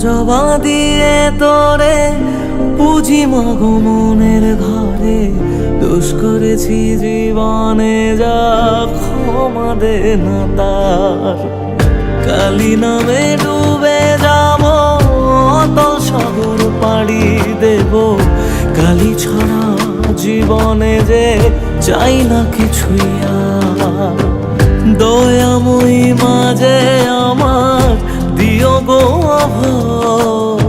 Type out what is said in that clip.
জবা দিয়ে তোরে পুঁজি মাগো মনের ঘরে, দোষ করেছি জীবনে যা ক্ষমা দে না তার। কালী নামে ডুবে যাব, অতল সাগর পাড়ি দেব, কালী ছাড়া জীবনে যে চাই না কিছুই আর। দয়াময়ী মাঝে আমার দিও গো অভয়,